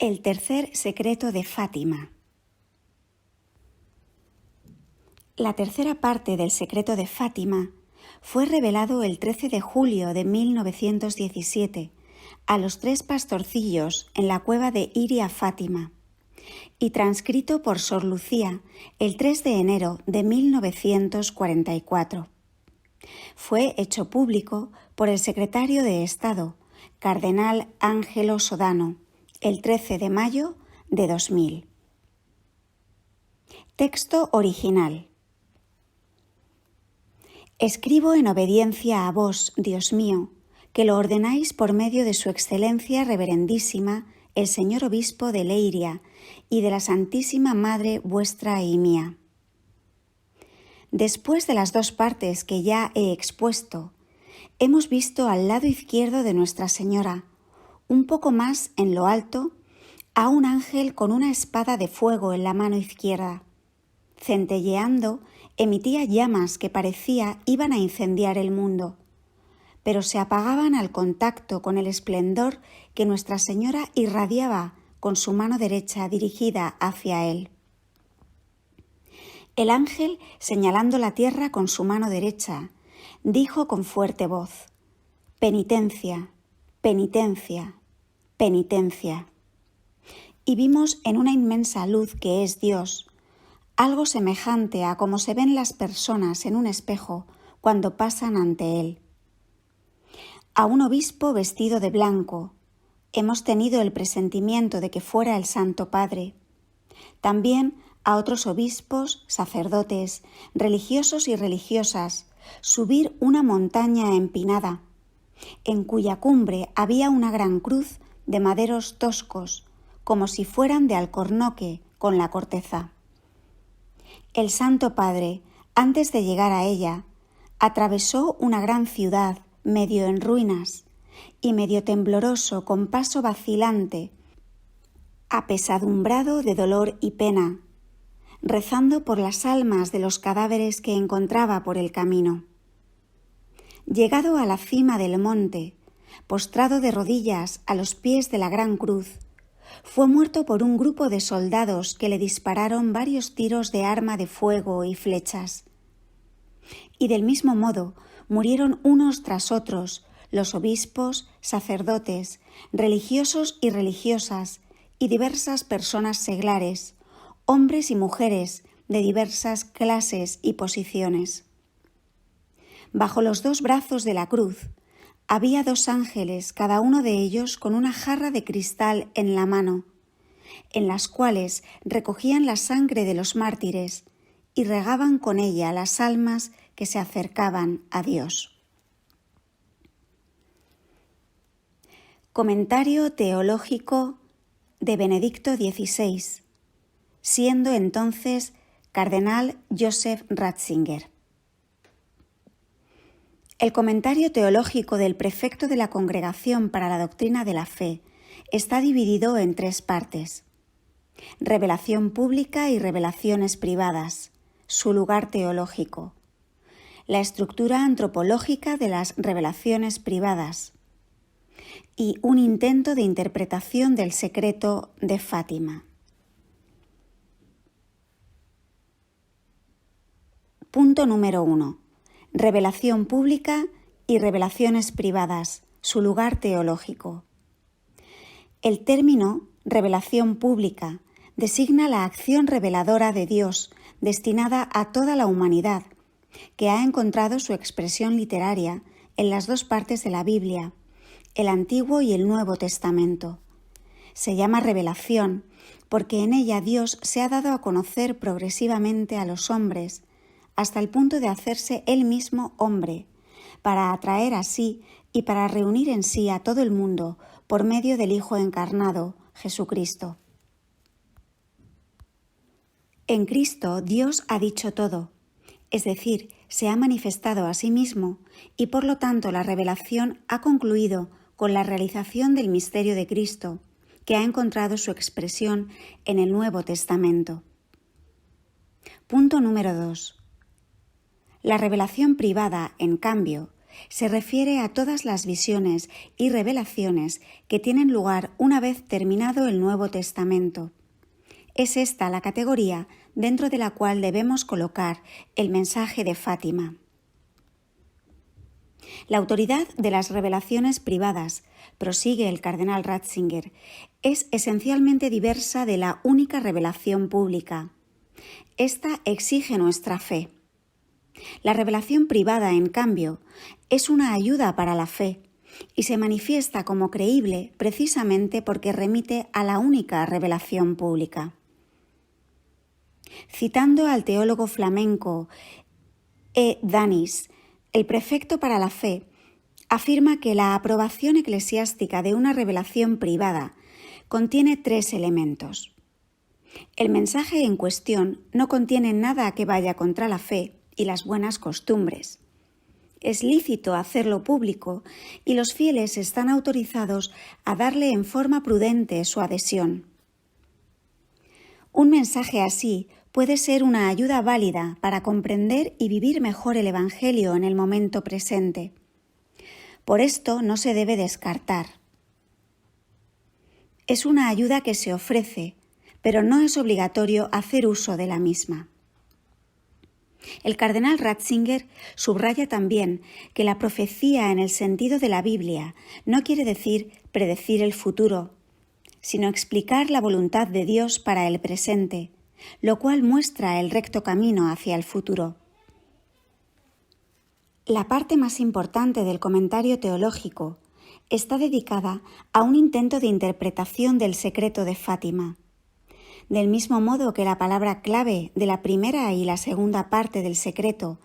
El tercer secreto de Fátima. La tercera parte del secreto de Fátima fue revelado el 13 de julio de 1917 a los 3 pastorcillos en la cueva de Iria Fátima y transcrito por Sor Lucía el 3 de enero de 1944. Fue hecho público por el secretario de Estado, Cardenal Ángelo Sodano, el 13 de mayo de 2000. Texto original. Escribo en obediencia a vos, Dios mío, que lo ordenáis por medio de su excelencia reverendísima, el señor obispo de Leiria, y de la Santísima Madre vuestra y mía. Después de las 2 partes que ya he expuesto, hemos visto al lado izquierdo de Nuestra Señora, un poco más en lo alto, a un ángel con una espada de fuego en la mano izquierda. Centelleando, emitía llamas que parecía iban a incendiar el mundo, pero se apagaban al contacto con el esplendor que Nuestra Señora irradiaba con su mano derecha dirigida hacia él. El ángel, señalando la tierra con su mano derecha, dijo con fuerte voz: «Penitencia, penitencia, penitencia». Y vimos en una inmensa luz que es Dios, algo semejante a como se ven las personas en un espejo cuando pasan ante él. A un obispo vestido de blanco, hemos tenido el presentimiento de que fuera el Santo Padre. También a otros obispos, sacerdotes, religiosos y religiosas, subir una montaña empinada, en cuya cumbre había una gran cruz de maderos toscos, como si fueran de alcornoque con la corteza. El Santo Padre, antes de llegar a ella, atravesó una gran ciudad medio en ruinas y medio tembloroso con paso vacilante, apesadumbrado de dolor y pena, rezando por las almas de los cadáveres que encontraba por el camino. Llegado a la cima del monte, postrado de rodillas a los pies de la gran cruz, fue muerto por un grupo de soldados que le dispararon varios tiros de arma de fuego y flechas. Y del mismo modo murieron unos tras otros los obispos, sacerdotes, religiosos y religiosas y diversas personas seglares, hombres y mujeres de diversas clases y posiciones. Bajo los 2 brazos de la cruz había 2 ángeles, cada uno de ellos con una jarra de cristal en la mano, en las cuales recogían la sangre de los mártires y regaban con ella las almas que se acercaban a Dios. Comentario teológico de Benedicto XVI, siendo entonces Cardenal Joseph Ratzinger. El comentario teológico del prefecto de la Congregación para la Doctrina de la Fe está dividido en 3 partes: revelación pública y revelaciones privadas, su lugar teológico, la estructura antropológica de las revelaciones privadas y un intento de interpretación del secreto de Fátima. Punto número 1. Revelación pública y revelaciones privadas, su lugar teológico. El término revelación pública designa la acción reveladora de Dios destinada a toda la humanidad, que ha encontrado su expresión literaria en las 2 partes de la Biblia, el Antiguo y el Nuevo Testamento. Se llama revelación porque en ella Dios se ha dado a conocer progresivamente a los hombres, hasta el punto de hacerse él mismo hombre, para atraer a sí y para reunir en sí a todo el mundo por medio del Hijo encarnado, Jesucristo. En Cristo Dios ha dicho todo, es decir, se ha manifestado a sí mismo y por lo tanto la revelación ha concluido con la realización del misterio de Cristo, que ha encontrado su expresión en el Nuevo Testamento. Punto número 2. La revelación privada, en cambio, se refiere a todas las visiones y revelaciones que tienen lugar una vez terminado el Nuevo Testamento. Es esta la categoría dentro de la cual debemos colocar el mensaje de Fátima. La autoridad de las revelaciones privadas, prosigue el cardenal Ratzinger, es esencialmente diversa de la única revelación pública. Esta exige nuestra fe. La revelación privada, en cambio, es una ayuda para la fe y se manifiesta como creíble precisamente porque remite a la única revelación pública. Citando al teólogo flamenco E. Danis, el prefecto para la fe afirma que la aprobación eclesiástica de una revelación privada contiene 3 elementos. El mensaje en cuestión no contiene nada que vaya contra la fe y las buenas costumbres. Es lícito hacerlo público y los fieles están autorizados a darle en forma prudente su adhesión. Un mensaje así puede ser una ayuda válida para comprender y vivir mejor el Evangelio en el momento presente. Por esto no se debe descartar. Es una ayuda que se ofrece, pero no es obligatorio hacer uso de la misma. El cardenal Ratzinger subraya también que la profecía en el sentido de la Biblia no quiere decir predecir el futuro, sino explicar la voluntad de Dios para el presente, lo cual muestra el recto camino hacia el futuro. La parte más importante del comentario teológico está dedicada a un intento de interpretación del secreto de Fátima. Del mismo modo que la palabra clave de la primera y la segunda parte del secreto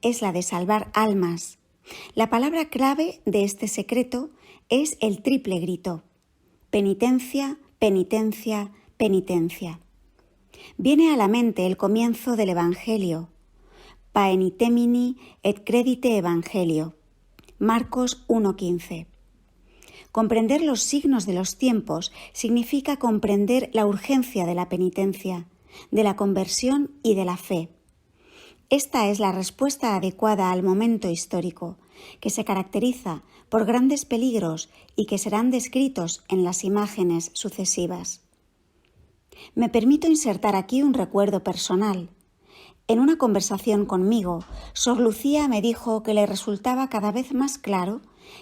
es la de salvar almas, la palabra clave de este secreto es el triple grito: penitencia, penitencia, penitencia. Viene a la mente el comienzo del Evangelio: Paenitemini et credite Evangelio, Marcos 1:15. Comprender los signos de los tiempos significa comprender la urgencia de la penitencia, de la conversión y de la fe. Esta es la respuesta adecuada al momento histórico, que se caracteriza por grandes peligros y que serán descritos en las imágenes sucesivas. Me permito insertar aquí un recuerdo personal. En una conversación conmigo, Sor Lucía me dijo que le resultaba cada vez más claro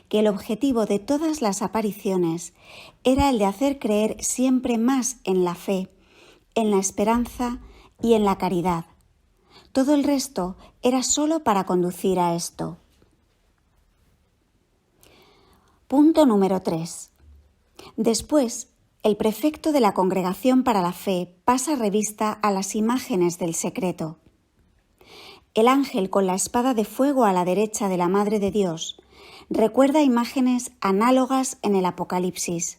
que el objetivo de todas las apariciones era el de hacer creer siempre más en la fe, en la esperanza y en la caridad. Todo el resto era solo para conducir a esto. Punto número 3. Después, el prefecto de la Congregación para la Fe pasa revista a las imágenes del secreto. El ángel con la espada de fuego a la derecha de la Madre de Dios recuerda imágenes análogas en el Apocalipsis.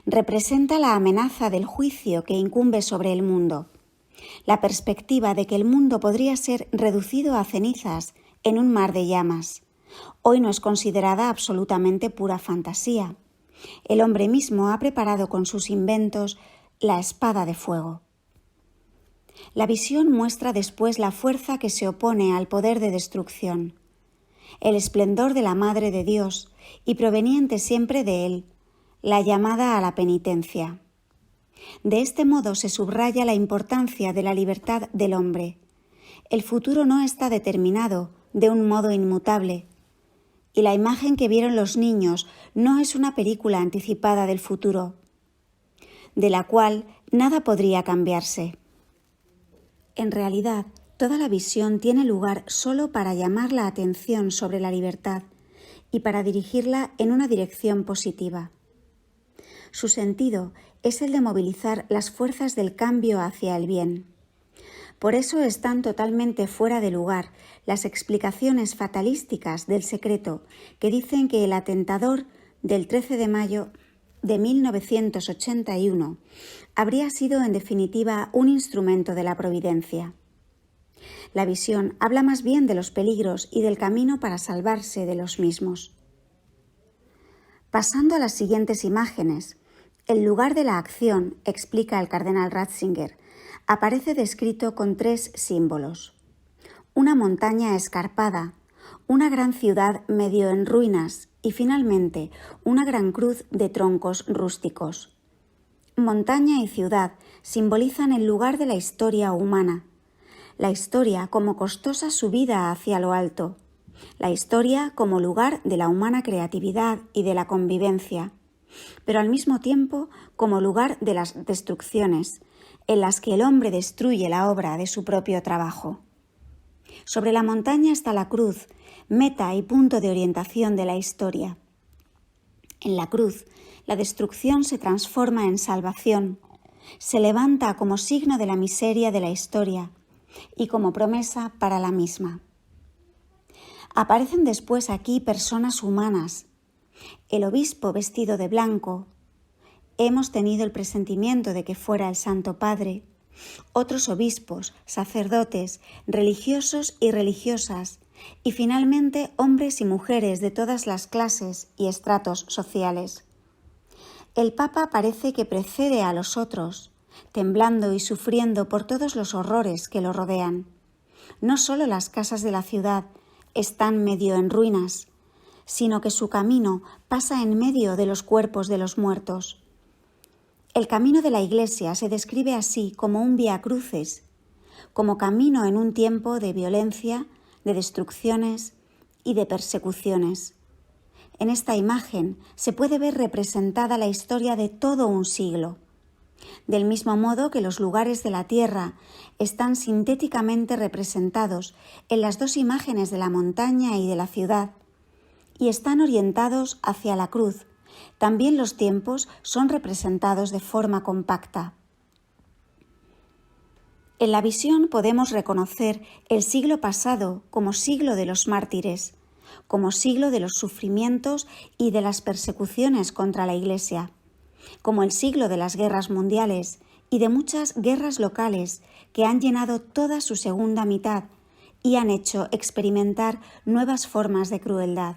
Representa la amenaza del juicio que incumbe sobre el mundo, la perspectiva de que el mundo podría ser reducido a cenizas en un mar de llamas. Hoy no es considerada absolutamente pura fantasía. El hombre mismo ha preparado con sus inventos la espada de fuego. La visión muestra después la fuerza que se opone al poder de destrucción, el esplendor de la Madre de Dios y proveniente siempre de Él, la llamada a la penitencia. De este modo se subraya la importancia de la libertad del hombre. El futuro no está determinado de un modo inmutable, y la imagen que vieron los niños no es una película anticipada del futuro, de la cual nada podría cambiarse. En realidad, toda la visión tiene lugar solo para llamar la atención sobre la libertad y para dirigirla en una dirección positiva. Su sentido es el de movilizar las fuerzas del cambio hacia el bien. Por eso están totalmente fuera de lugar las explicaciones fatalísticas del secreto que dicen que el atentador del 13 de mayo de 1981 habría sido en definitiva un instrumento de la providencia. La visión habla más bien de los peligros y del camino para salvarse de los mismos. Pasando a las siguientes imágenes, el lugar de la acción, explica el cardenal Ratzinger, aparece descrito con 3 símbolos: una montaña escarpada, una gran ciudad medio en ruinas y finalmente una gran cruz de troncos rústicos. Montaña y ciudad simbolizan el lugar de la historia humana, la historia como costosa subida hacia lo alto, la historia como lugar de la humana creatividad y de la convivencia, pero al mismo tiempo como lugar de las destrucciones, en las que el hombre destruye la obra de su propio trabajo. Sobre la montaña está la cruz, meta y punto de orientación de la historia. En la cruz, la destrucción se transforma en salvación, se levanta como signo de la miseria de la historia y como promesa para la misma. Aparecen después aquí personas humanas, el obispo vestido de blanco, hemos tenido el presentimiento de que fuera el Santo Padre, otros obispos, sacerdotes, religiosos y religiosas, y finalmente hombres y mujeres de todas las clases y estratos sociales. El Papa parece que precede a los otros, temblando y sufriendo por todos los horrores que lo rodean. No solo las casas de la ciudad están medio en ruinas, sino que su camino pasa en medio de los cuerpos de los muertos. El camino de la Iglesia se describe así como un vía crucis, como camino en un tiempo de violencia, de destrucciones y de persecuciones. En esta imagen se puede ver representada la historia de todo un siglo. Del mismo modo que los lugares de la tierra están sintéticamente representados en las dos imágenes de la montaña y de la ciudad, y están orientados hacia la cruz, también los tiempos son representados de forma compacta. En la visión podemos reconocer el siglo pasado como siglo de los mártires, como siglo de los sufrimientos y de las persecuciones contra la Iglesia, como el siglo de las guerras mundiales y de muchas guerras locales que han llenado toda su segunda mitad y han hecho experimentar nuevas formas de crueldad.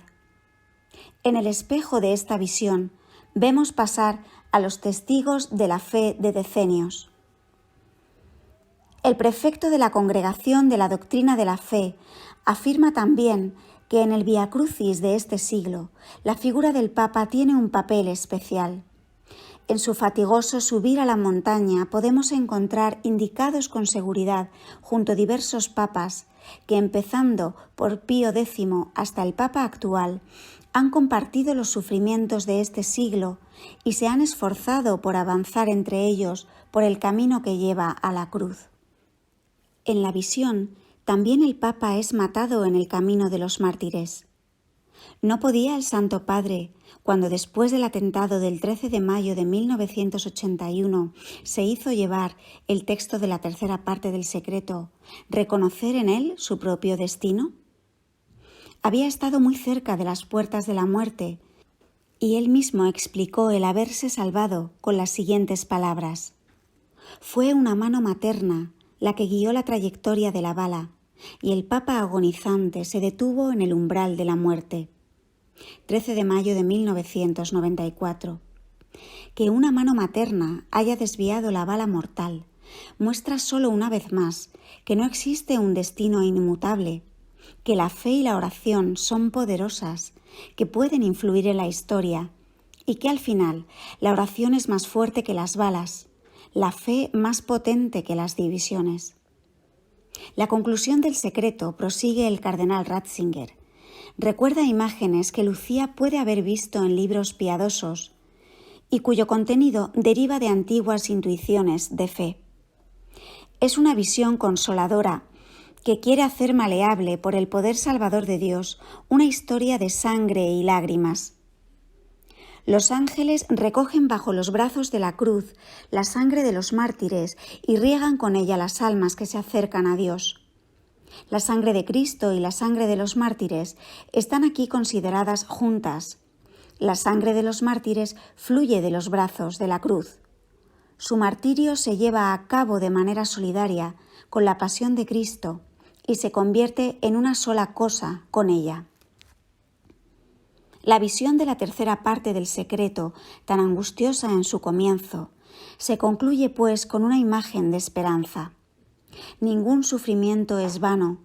En el espejo de esta visión vemos pasar a los testigos de la fe de decenios. El prefecto de la Congregación de la Doctrina de la Fe afirma también que en el Vía Crucis de este siglo la figura del Papa tiene un papel especial. En su fatigoso subir a la montaña podemos encontrar indicados con seguridad junto a diversos papas que, empezando por Pío X hasta el Papa actual, han compartido los sufrimientos de este siglo y se han esforzado por avanzar entre ellos por el camino que lleva a la cruz. En la visión, también el Papa es matado en el camino de los mártires. ¿No podía el Santo Padre, cuando después del atentado del 13 de mayo de 1981 se hizo llevar el texto de la tercera parte del secreto, reconocer en él su propio destino? Había estado muy cerca de las puertas de la muerte y él mismo explicó el haberse salvado con las siguientes palabras: «Fue una mano materna la que guió la trayectoria de la bala y el Papa agonizante se detuvo en el umbral de la muerte». 13 de mayo de 1994. Que una mano materna haya desviado la bala mortal muestra solo una vez más que no existe un destino inmutable, que la fe y la oración son poderosas, que pueden influir en la historia y que al final la oración es más fuerte que las balas, la fe más potente que las divisiones. La conclusión del secreto, prosigue el cardenal Ratzinger, recuerda imágenes que Lucía puede haber visto en libros piadosos y cuyo contenido deriva de antiguas intuiciones de fe. Es una visión consoladora que quiere hacer maleable por el poder salvador de Dios una historia de sangre y lágrimas. Los ángeles recogen bajo los brazos de la cruz la sangre de los mártires y riegan con ella las almas que se acercan a Dios. La sangre de Cristo y la sangre de los mártires están aquí consideradas juntas. La sangre de los mártires fluye de los brazos de la cruz. Su martirio se lleva a cabo de manera solidaria con la pasión de Cristo y se convierte en una sola cosa con ella. La visión de la tercera parte del secreto, tan angustiosa en su comienzo, se concluye pues con una imagen de esperanza. Ningún sufrimiento es vano,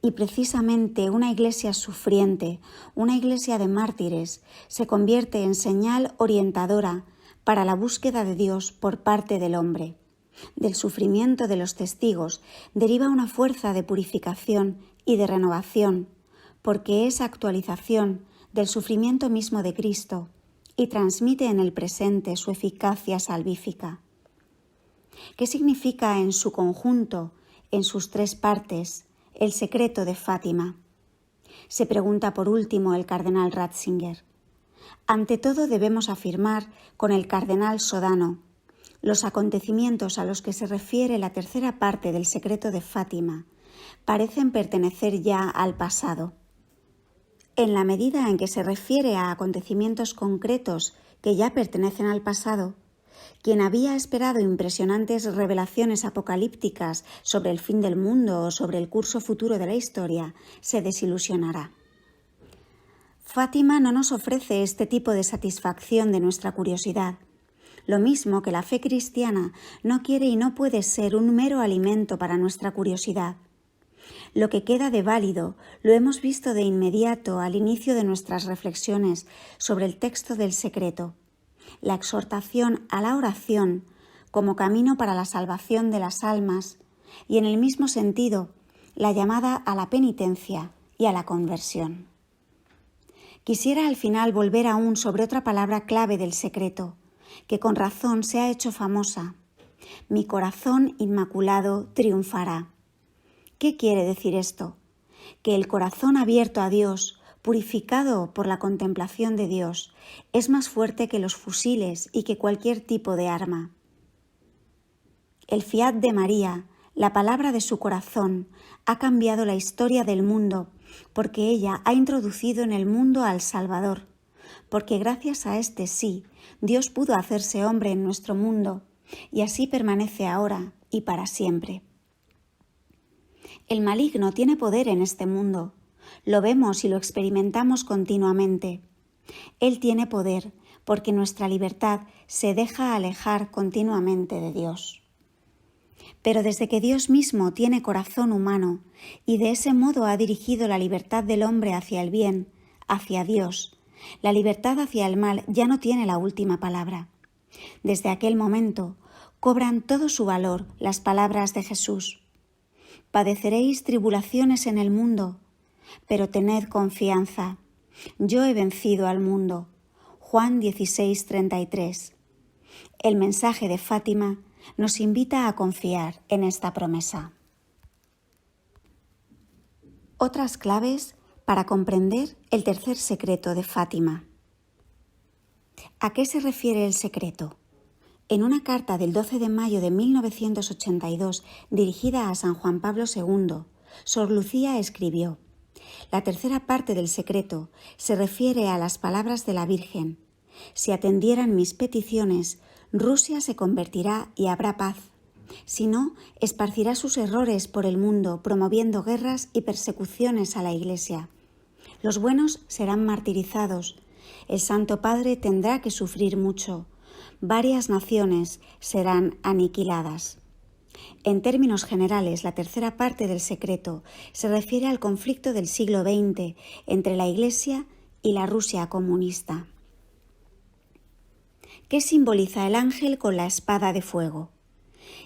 Y precisamente una iglesia sufriente, una iglesia de mártires, se convierte en señal orientadora para la búsqueda de Dios por parte del hombre. Del sufrimiento de los testigos deriva una fuerza de purificación y de renovación, porque es actualización del sufrimiento mismo de Cristo y transmite en el presente su eficacia salvífica. ¿Qué significa en su conjunto, en sus tres partes, el secreto de Fátima? Se pregunta por último el cardenal Ratzinger. Ante todo debemos afirmar con el cardenal Sodano: los acontecimientos a los que se refiere la tercera parte del secreto de Fátima parecen pertenecer ya al pasado. En la medida en que se refiere a acontecimientos concretos que ya pertenecen al pasado, quien había esperado impresionantes revelaciones apocalípticas sobre el fin del mundo o sobre el curso futuro de la historia, se desilusionará. Fátima no nos ofrece este tipo de satisfacción de nuestra curiosidad, lo mismo que la fe cristiana no quiere y no puede ser un mero alimento para nuestra curiosidad. Lo que queda de válido lo hemos visto de inmediato al inicio de nuestras reflexiones sobre el texto del secreto, la exhortación a la oración como camino para la salvación de las almas y, en el mismo sentido, la llamada a la penitencia y a la conversión. Quisiera al final volver aún sobre otra palabra clave del secreto, que con razón se ha hecho famosa: mi corazón inmaculado triunfará. ¿Qué quiere decir esto? Que el corazón abierto a Dios, purificado por la contemplación de Dios, es más fuerte que los fusiles y que cualquier tipo de arma. El fiat de María, la palabra de su corazón, ha cambiado la historia del mundo, porque ella ha introducido en el mundo al Salvador, porque gracias a este sí, Dios pudo hacerse hombre en nuestro mundo, y así permanece ahora y para siempre. El maligno tiene poder en este mundo. Lo vemos y lo experimentamos continuamente. Él tiene poder porque nuestra libertad se deja alejar continuamente de Dios. Pero desde que Dios mismo tiene corazón humano y de ese modo ha dirigido la libertad del hombre hacia el bien, hacia Dios, la libertad hacia el mal ya no tiene la última palabra. Desde aquel momento cobran todo su valor las palabras de Jesús: padeceréis tribulaciones en el mundo, pero tened confianza, yo he vencido al mundo. Juan 16:33. El mensaje de Fátima nos invita a confiar en esta promesa. Otras claves para comprender el tercer secreto de Fátima. ¿A qué se refiere el secreto? En una carta del 12 de mayo de 1982 dirigida a San Juan Pablo II, Sor Lucía escribió: la tercera parte del secreto se refiere a las palabras de la Virgen: si atendieran mis peticiones, Rusia se convertirá y habrá paz. Si no, esparcirá sus errores por el mundo, promoviendo guerras y persecuciones a la Iglesia. Los buenos serán martirizados. El Santo Padre tendrá que sufrir mucho. Varias naciones serán aniquiladas. En términos generales, la tercera parte del secreto se refiere al conflicto del siglo XX entre la Iglesia y la Rusia comunista. ¿Qué simboliza el ángel con la espada de fuego?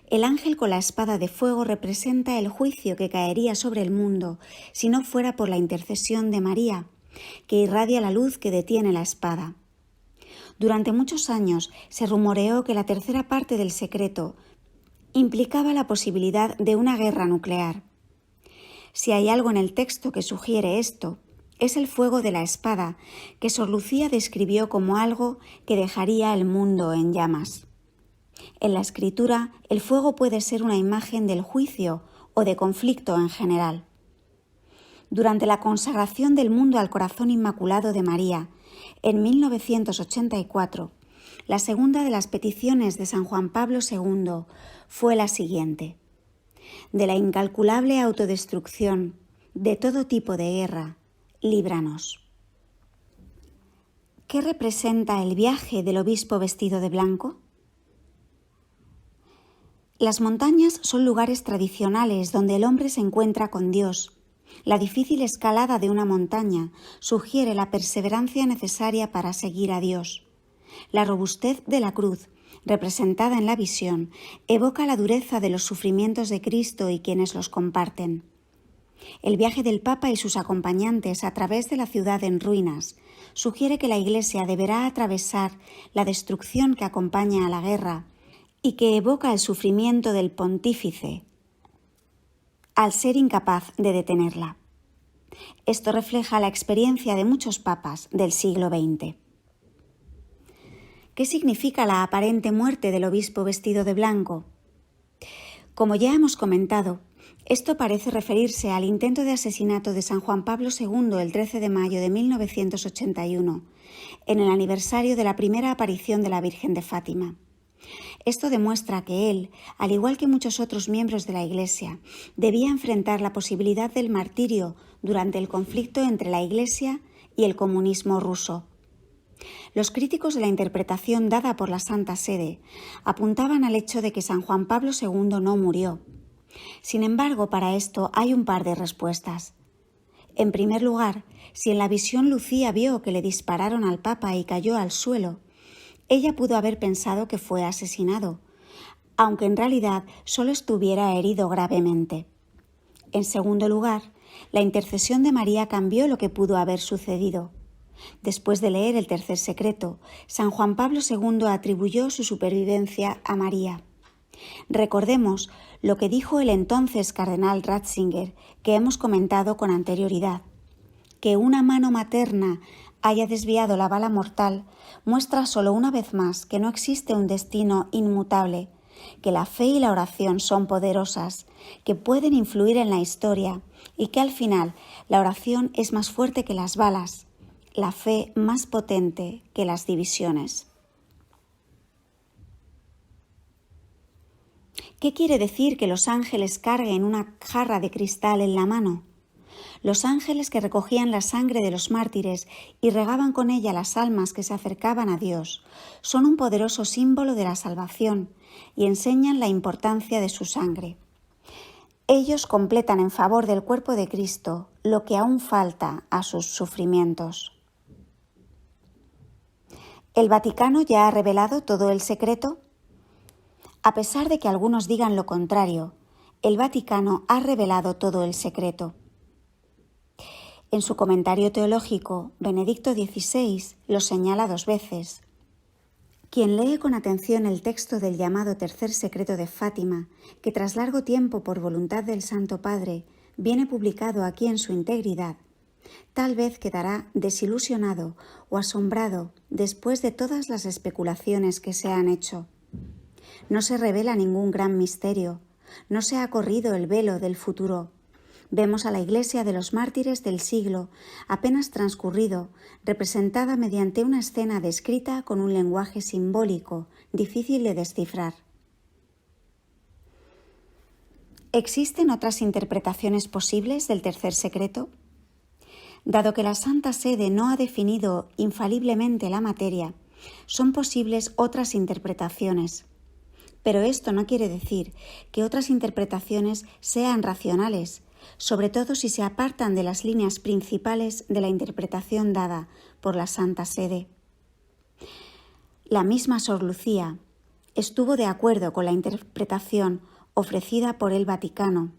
El ángel con la espada de fuego representa el juicio que caería sobre el mundo si no fuera por la intercesión de María, que irradia la luz que detiene la espada. Durante muchos años se rumoreó que la tercera parte del secreto implicaba la posibilidad de una guerra nuclear. Si hay algo en el texto que sugiere esto, es el fuego de la espada que Sor Lucía describió como algo que dejaría el mundo en llamas. En la Escritura, el fuego puede ser una imagen del juicio o de conflicto en general. Durante la consagración del mundo al corazón inmaculado de María, en 1984, la segunda de las peticiones de San Juan Pablo II fue la siguiente: de la incalculable autodestrucción, de todo tipo de guerra, líbranos. ¿Qué representa el viaje del obispo vestido de blanco? Las montañas son lugares tradicionales donde el hombre se encuentra con Dios, La difícil escalada de una montaña sugiere la perseverancia necesaria para seguir a Dios. La robustez de la cruz, representada en la visión, evoca la dureza de los sufrimientos de Cristo y quienes los comparten. El viaje del Papa y sus acompañantes a través de la ciudad en ruinas sugiere que la Iglesia deberá atravesar la destrucción que acompaña a la guerra y que evoca el sufrimiento del pontífice al ser incapaz de detenerla. Esto refleja la experiencia de muchos papas del siglo XX. ¿Qué significa la aparente muerte del obispo vestido de blanco? Como ya hemos comentado, esto parece referirse al intento de asesinato de San Juan Pablo II el 13 de mayo de 1981, en el aniversario de la primera aparición de la Virgen de Fátima. Esto demuestra que él, al igual que muchos otros miembros de la Iglesia, debía enfrentar la posibilidad del martirio durante el conflicto entre la Iglesia y el comunismo ruso. Los críticos de la interpretación dada por la Santa Sede apuntaban al hecho de que San Juan Pablo II no murió. Sin embargo, para esto hay un par de respuestas. En primer lugar, si en la visión Lucía vio que le dispararon al Papa y cayó al suelo, ella pudo haber pensado que fue asesinado, aunque en realidad solo estuviera herido gravemente. En segundo lugar, la intercesión de María cambió lo que pudo haber sucedido. Después de leer el tercer secreto, San Juan Pablo II atribuyó su supervivencia a María. Recordemos lo que dijo el entonces cardenal Ratzinger, que hemos comentado con anterioridad. Que una mano materna haya desviado la bala mortal muestra solo una vez más que no existe un destino inmutable, que la fe y la oración son poderosas, que pueden influir en la historia y que al final la oración es más fuerte que las balas, la fe más potente que las divisiones. ¿Qué quiere decir que los ángeles carguen una jarra de cristal en la mano? Los ángeles que recogían la sangre de los mártires y regaban con ella las almas que se acercaban a Dios son un poderoso símbolo de la salvación y enseñan la importancia de su sangre. Ellos completan en favor del cuerpo de Cristo lo que aún falta a sus sufrimientos. ¿El Vaticano ya ha revelado todo el secreto? A pesar de que algunos digan lo contrario, el Vaticano ha revelado todo el secreto. En su comentario teológico, Benedicto XVI lo señala 2 veces. Quien lee con atención el texto del llamado tercer secreto de Fátima, que tras largo tiempo por voluntad del Santo Padre viene publicado aquí en su integridad, tal vez quedará desilusionado o asombrado después de todas las especulaciones que se han hecho. No se revela ningún gran misterio, no se ha corrido el velo del futuro. Vemos a la Iglesia de los mártires del siglo apenas transcurrido, representada mediante una escena descrita con un lenguaje simbólico, difícil de descifrar. ¿Existen otras interpretaciones posibles del tercer secreto? Dado que la Santa Sede no ha definido infaliblemente la materia, son posibles otras interpretaciones. Pero esto no quiere decir que otras interpretaciones sean racionales, sobre todo si se apartan de las líneas principales de la interpretación dada por la Santa Sede. La misma Sor Lucía estuvo de acuerdo con la interpretación ofrecida por el Vaticano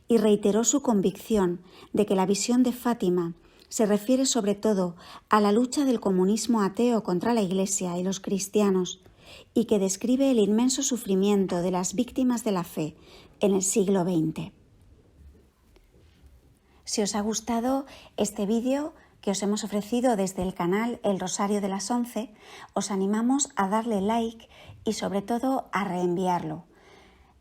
y reiteró su convicción de que la visión de Fátima se refiere sobre todo a la lucha del comunismo ateo contra la Iglesia y los cristianos y que describe el inmenso sufrimiento de las víctimas de la fe en el siglo XX. Si os ha gustado este vídeo que os hemos ofrecido desde el canal El Rosario de las 11, os animamos a darle like y sobre todo a reenviarlo.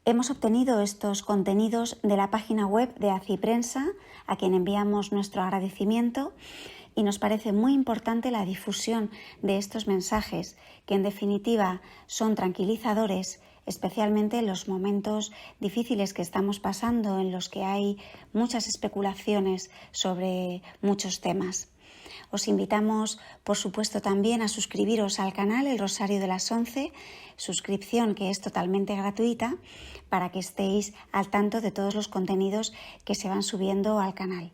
Hemos obtenido estos contenidos de la página web de Aciprensa, a quien enviamos nuestro agradecimiento, y nos parece muy importante la difusión de estos mensajes, que en definitiva son tranquilizadores, especialmente en los momentos difíciles que estamos pasando, en los que hay muchas especulaciones sobre muchos temas. Os invitamos, por supuesto, también a suscribiros al canal El Rosario de las 11, suscripción que es totalmente gratuita, para que estéis al tanto de todos los contenidos que se van subiendo al canal.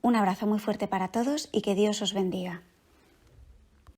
Un abrazo muy fuerte para todos y que Dios os bendiga.